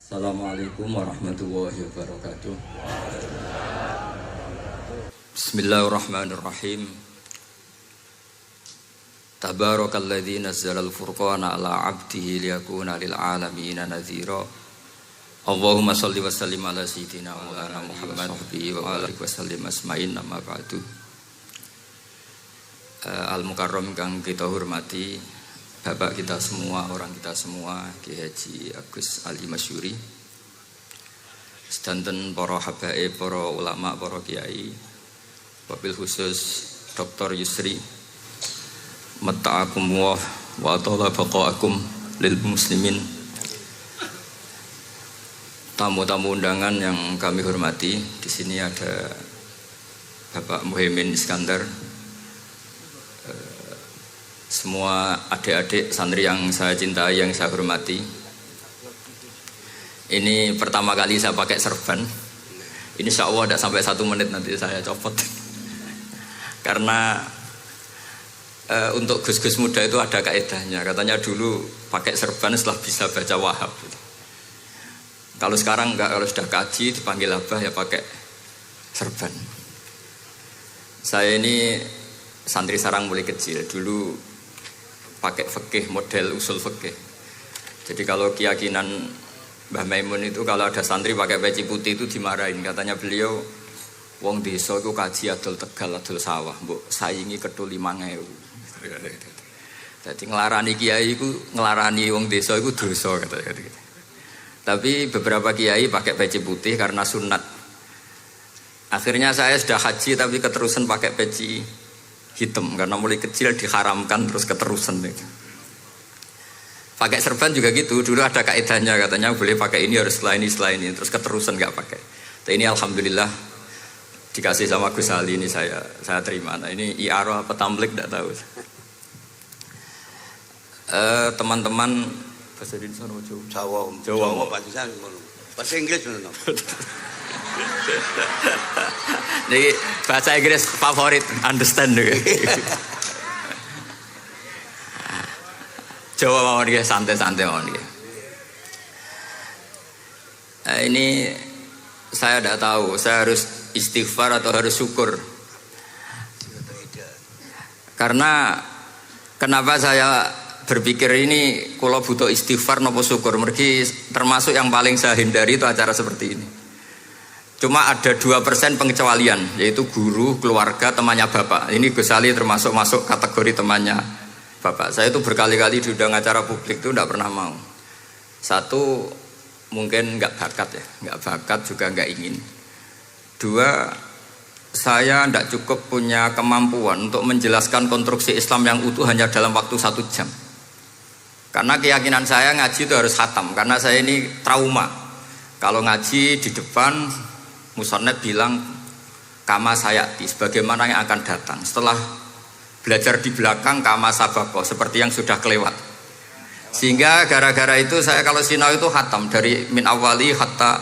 Assalamualaikum warahmatullahi wabarakatuh. Bismillahirrahmanirrahim. Tabarakalladzi nazzalal furqana ala 'abdihi liyakuna lil 'alamin nadhira. Allahumma shalli wa sallim ala sayyidina Maulana Muhammad wa ala alihi wa sallim asma'in amma ba'du. Al-Mukarram kang kita hormati, Bapak kita semua, orang kita semua, Ki Haji Agus Ali Masyuri, sedanten para habaib, para ulama, para kiai, wabil khusus Dr. Yusri, matta'akumullah wa atala baqa'akum lil muslimin. Tamu-tamu undangan yang kami hormati, di sini ada Bapak Muhaimin Iskandar, semua adik-adik santri yang saya cintai, yang saya hormati. Ini pertama kali saya pakai serban. Insya Allah tidak sampai 1 menit nanti saya copot. Karena untuk gus-gus muda itu ada kaedahnya. Katanya dulu pakai serban setelah bisa baca Wahab. Kalau sekarang enggak, kalau sudah kaji dipanggil abah ya pakai serban. Saya ini santri sarang mulai kecil. Dulu pakai fikih, model usul fikih. Jadi kalau keyakinan Mbah Maimun itu kalau ada santri pakai peci putih itu dimarahin. Katanya beliau, wong desa itu kaji adol Tegal, adol sawah, mbok saingi kedul 5.000. Jadi ngelarani kiai itu, ngelarani wong desa itu dosa katanya. Tapi beberapa kiai pakai peci putih karena sunat. Akhirnya saya sudah haji tapi keterusan pakai peci hitam karena mulai kecil diharamkan terus keterusan itu. Pakai serban juga gitu, dulu ada kaedahnya katanya boleh pakai ini harus setelah ini terus keterusan nggak pakai. Tapi ini alhamdulillah dikasih sama Gus Ali, ini saya terima. Nah ini iaro apa tamblik tidak tahu. Teman-teman bahasa Indonesia Jawa bahasa Inggris benar. Jadi bahasa Inggris favorit, understand juga. Jawa mau dia santai-santai mau dia. Ini saya tidak tahu, saya harus istighfar atau harus syukur. Karena kenapa saya berpikir ini kalau butuh istighfar nopo syukur, mergi termasuk yang paling saya hindari itu acara seperti ini. Cuma ada 2% pengecualian, yaitu guru, keluarga, temannya bapak. Ini Gus Ali termasuk masuk kategori temannya bapak. Saya itu berkali-kali diundang acara publik itu tidak pernah mau. Satu, mungkin nggak bakat ya, nggak bakat juga nggak ingin. 2, saya tidak cukup punya kemampuan untuk menjelaskan konstruksi Islam yang utuh hanya dalam waktu 1 jam. Karena keyakinan saya ngaji itu harus khatam, karena saya ini trauma. Kalau ngaji di depan Musannad bilang kama sayati, sebagaimana yang akan datang. Setelah belajar di belakang kama sabako, seperti yang sudah kelewat. Sehingga gara-gara itu saya kalau sinau itu khatam dari min awali hatta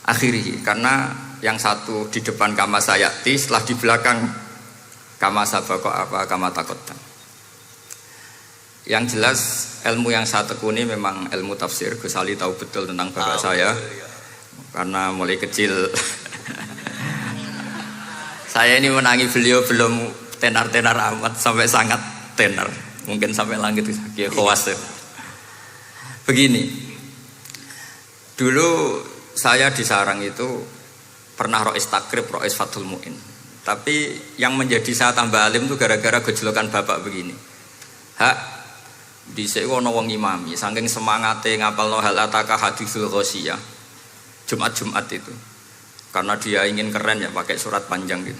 akhiri. Karena yang satu di depan kama sayati, setelah di belakang kama sabako apa kama takotan. Yang jelas ilmu yang saya tekuni memang ilmu tafsir. Gus Ali tahu betul tentang bapak saya. Karena mulai kecil saya ini menangi beliau belum tenar-tenar amat, sampai sangat tenar, mungkin sampai langit ya khawas. Begini, dulu saya di sarang itu pernah rois takrib, rois fathul mu'in. Tapi yang menjadi saya tambah alim itu gara-gara gejolokan bapak begini. Hak dhisik ana wong imami saking semangate ngapalno hal ataka hadisul ghosiyah Jumat-Jumat itu, karena dia ingin keren ya pakai surat panjang gitu.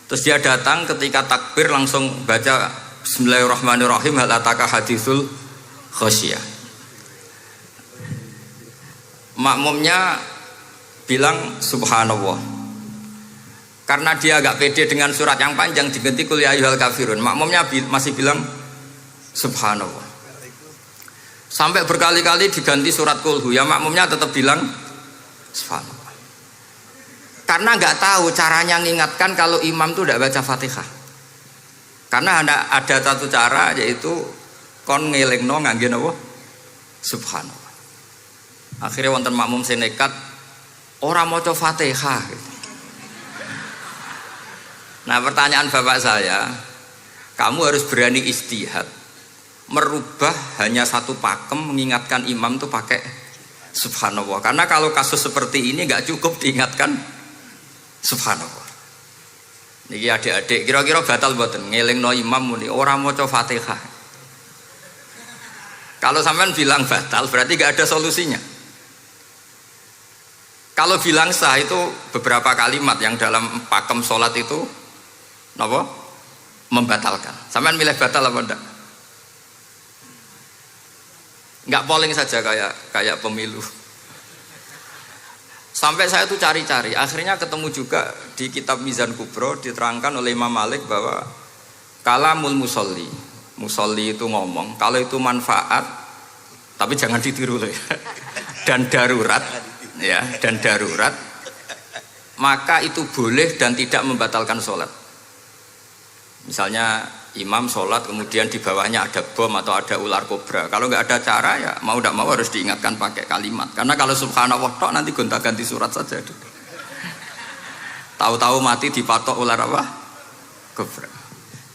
Terus dia datang ketika takbir langsung baca Bismillahirrahmanirrahim hal ataka hadisul ghasyiyah. Makmumnya bilang subhanallah. Karena dia agak pede dengan surat yang panjang diganti qul ya ayyuhal kafirun. Makmumnya masih bilang subhanallah. Sampai berkali-kali diganti surat kulhu, ya makmumnya tetap bilang subhanallah. Karena nggak tahu caranya mengingatkan kalau imam itu tidak baca Fatihah. Karena ada satu cara, yaitu kon ngelingno ngangge napa subhanallah. Akhirnya wonten makmum sing nekat ora maca Fatihah. Nah, pertanyaan bapak saya, kamu harus berani ijtihad, merubah hanya satu pakem, mengingatkan imam tuh pakai subhanallah. Karena kalau kasus seperti ini nggak cukup diingatkan subhanallah. Niki adik-adik, kira-kira batal mboten ngelingno imam muni ora maca Fatihah. Kalau sampean bilang batal, berarti nggak ada solusinya. Kalau bilang sah itu beberapa kalimat yang dalam pakem sholat itu napa? Membatalkan. Sampean milih batal apa enggak? Enggak polling saja kayak pemilu. Sampai saya tuh cari-cari, akhirnya ketemu juga di kitab Mizan Kubro diterangkan oleh Imam Malik bahwa kalamul musolli, musolli itu ngomong, kalau itu manfaat, tapi jangan ditiru loh ya, dan darurat, ya, dan darurat, maka itu boleh dan tidak membatalkan sholat. Misalnya imam sholat kemudian di bawahnya ada bom atau ada ular kobra, kalau nggak ada cara ya mau tidak mau harus diingatkan pakai kalimat, karena kalau subhanallah tok nanti gonta-ganti surat saja. Tahu-tahu mati dipatok ular apa? Kobra.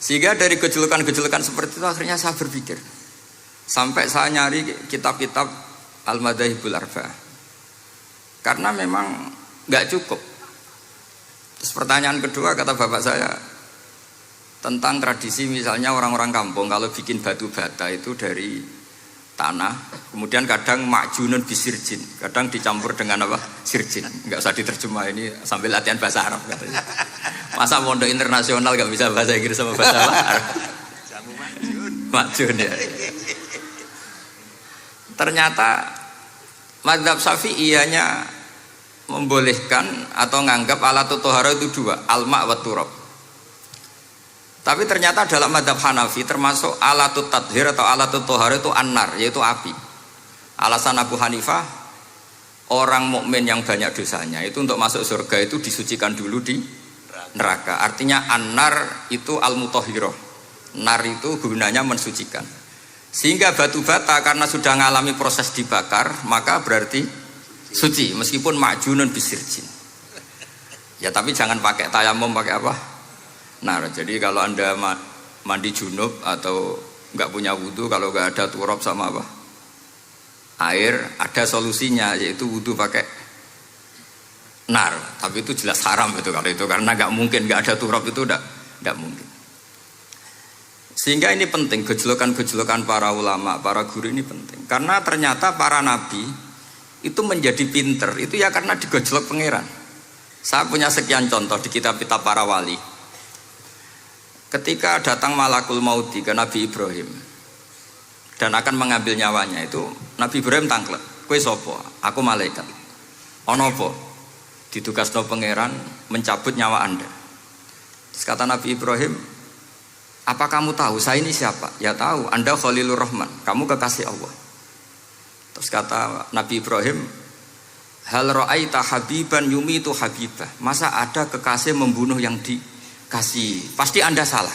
Sehingga dari gejolokan-gejolokan seperti itu akhirnya saya berpikir, sampai saya nyari kitab-kitab Al-Madzhabul Arba'ah, karena memang nggak cukup. Terus pertanyaan kedua kata bapak saya tentang tradisi, misalnya orang-orang kampung kalau bikin batu bata itu dari tanah, kemudian kadang makjunun bisirjin, kadang dicampur dengan apa? Sirjin. Nggak usah diterjemah, ini sambil latihan bahasa Arab katanya. Masa pondok internasional nggak bisa bahasa Inggris sama bahasa Arab? Makjun ya. Ternyata mazhab Syafi'iyahnya membolehkan atau nganggap alat tohara itu dua, alma wa turab. Tapi ternyata dalam mazhab Hanafi termasuk alatut tathhir atau alatut tohara itu an-nar, yaitu api. Alasan Abu Hanifah, orang mukmin yang banyak dosanya itu untuk masuk surga itu disucikan dulu di neraka. Artinya an-nar itu al-mutahhirah. Nar itu gunanya mensucikan. Sehingga batu bata karena sudah mengalami proses dibakar, maka berarti suci meskipun ma'junun bisirjin. Ya tapi jangan pakai tayamum, pakai apa? Nah, jadi kalau anda mandi junub atau nggak punya wudhu, kalau nggak ada turab sama apa air, ada solusinya, yaitu wudhu pakai nar. Tapi itu jelas haram itu kalau itu, karena nggak mungkin nggak ada turab, itu nggak mungkin. Sehingga ini penting, gejolokan-gejolokan para ulama, para guru ini penting, karena ternyata para nabi itu menjadi pinter itu ya karena digojlok pangeran. Saya punya sekian contoh di kitab-kitab para wali. Ketika datang malakul mauti ke Nabi Ibrahim dan akan mengambil nyawanya, itu Nabi Ibrahim tangklek, kowe sapa? Aku malaikat. Ono apa? Ditugasno pangeran mencabut nyawa Anda. Terus kata Nabi Ibrahim, apa kamu tahu saya ini siapa? Ya tahu, Anda Khalilur Rahman, kamu kekasih Allah. Terus kata Nabi Ibrahim, hal ra'aita habiban yumitu habibah, masa ada kekasih membunuh yang dikasih? Pasti Anda salah.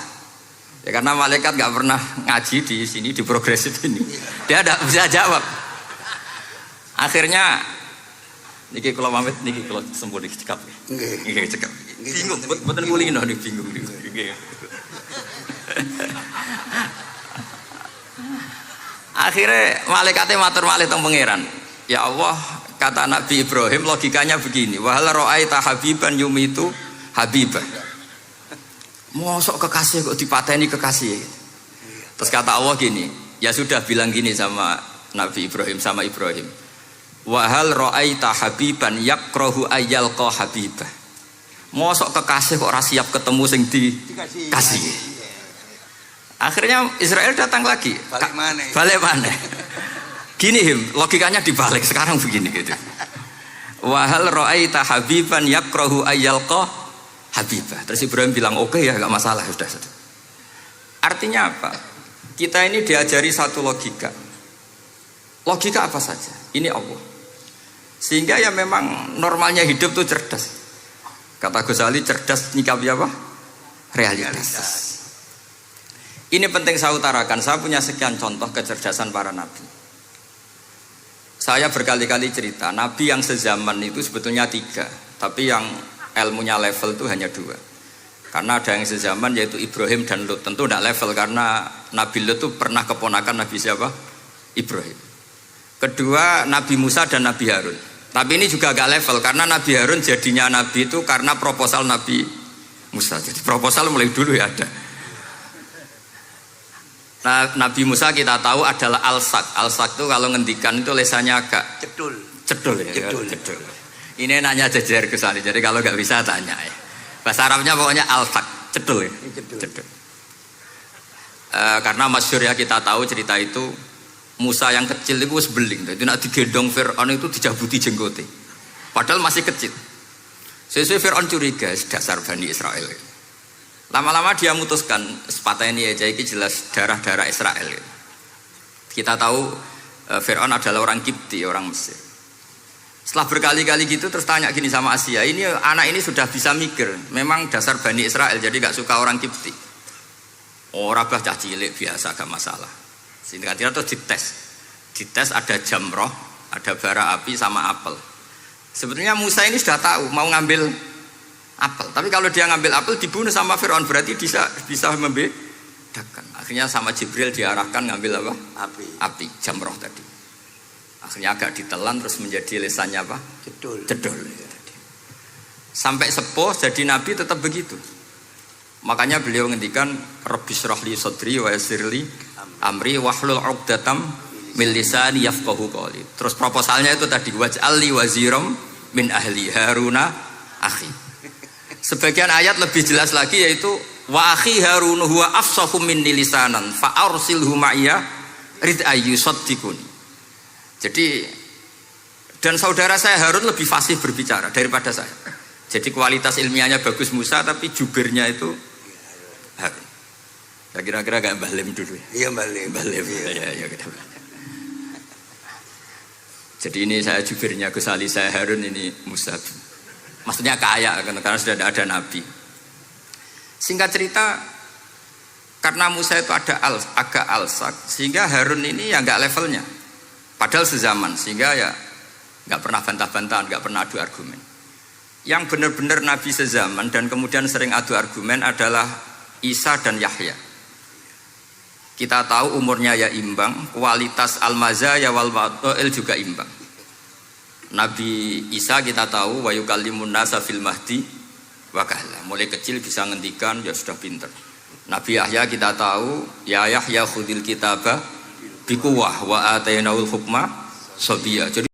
Ya karena malaikat gak pernah ngaji di sini, di progresif ini, dia tidak bisa jawab. Akhirnya niki kalau pamit, niki kalau sembuh niki cekap, niki cekap, bingung, betul kulino nih bingung, Akhirnya malaikatnya matur malih teng pangeran. Ya Allah, kata Nabi Ibrahim logikanya begini, wahal ra'aita habiban yumitu habibah. Mosok kekasih kok dipateni kekasih. Terus kata Allah gini, ya sudah bilang gini sama Nabi Ibrahim, sama Ibrahim. Wahal ra'aita habiban yakrahu ayyalqa habibah. Mosok kekasih kok ora siap ketemu sing dikasih. Akhirnya Israel datang lagi. Balik mana? Gini logikanya dibalik sekarang begini gitu. Wahal ra'aita habiban yakrahu ayyalqa habibah. Terus Ibrahim bilang oke ya, gak masalah, sudah. Artinya apa? Kita ini diajari satu logika. Logika apa saja? Ini Allah. Sehingga ya memang normalnya hidup tuh cerdas. Kata Ghazali, cerdas nyikapi apa? Realitas. Ini penting saya utarakan. Saya punya sekian contoh kecerdasan para nabi. Saya berkali-kali cerita, Nabi yang sezaman itu sebetulnya 3, tapi yang ilmunya level itu hanya 2. Karena ada yang sezaman yaitu Ibrahim dan Lut. Tentu tidak level karena Nabi Lut itu pernah keponakan Nabi siapa? Ibrahim. Kedua Nabi Musa dan Nabi Harun. Tapi ini juga agak level karena Nabi Harun jadinya Nabi itu karena proposal Nabi Musa. Jadi proposal mulai dulu ya ada. Nah, Nabi Musa kita tahu adalah al-sak. Al-sak itu kalau ngendikan itu lesannya agak cedul ya. Cedul. Ini nanya jejer ke sana. Jadi kalau nggak bisa tanya ya. Bahasa Arabnya pokoknya al-sak, cedul ya. Cedul. Karena masyhur ya kita tahu cerita itu Musa yang kecil itu sebeling. Itu nak digendong Fir'aun itu dijabuti jenggote. Padahal masih kecil. Sesuai Fir'aun curiga dasar Bani Israel. Lama-lama dia memutuskan sepatah ini aja ini jelas darah-darah Israel. Kita tahu Fir'aun adalah orang Kipti, orang Mesir. Setelah berkali-kali gitu terus tanya gini sama Asia, ini anak ini sudah bisa mikir, memang dasar Bani Israel jadi gak suka orang Kipti. Oh rabah cah cilik biasa gak masalah. Singkat-singkat terus dites ada jamroh, ada bara api sama apel. Sebetulnya Musa ini sudah tahu mau ngambil apel, tapi kalau dia ngambil apel dibunuh sama Fir'aun berarti bisa membedakan. Akhirnya sama Jibril diarahkan ngambil apa? Api jamroh tadi. Akhirnya agak ditelan terus menjadi lesannya apa? Cedul. Sampai sepuh jadi nabi tetap begitu. Makanya beliau ngendikan Rabbis shrahli sadri wa yassirli amri wahlul 'uqdatam min lisani yafqahu qawli. Terus proposalnya itu tadi waj'alli waziram min ahli Haruna akhi. Sebagian ayat lebih jelas lagi yaitu wa akhi Harun huwa afsahu minni lisanan fa arsilhu ma'iyya rid ayyusaddiquni. Jadi dan saudara saya Harun lebih fasih berbicara daripada saya. Jadi kualitas ilmiahnya bagus Musa tapi jubirnya itu Harun. Ya kira-kira kayak Mbah Lim dulu. Iya Mbah Lim. Ya kita belajar. Jadi ini saya jubirnya Gus Ali, saya Harun, ini Musa. Maksudnya kaya karena sudah ada nabi. Singkat cerita karena Musa itu agak alsak sehingga Harun ini ya nggak levelnya. Padahal sezaman sehingga ya nggak pernah bantah-bantahan, nggak pernah adu argumen. Yang benar-benar nabi sezaman dan kemudian sering adu argumen adalah Isa dan Yahya. Kita tahu umurnya ya imbang, kualitas al-mazaya wal wadail juga imbang. Nabi Isa kita tahu wa yukallimun nasa fil mahdi wa kahla. Mulai kecil bisa ngendikan ya sudah pinter. Nabi Yahya kita tahu ya Yahya khudil kitaba biquwah wa atainaul hukma sabiyya. Jadi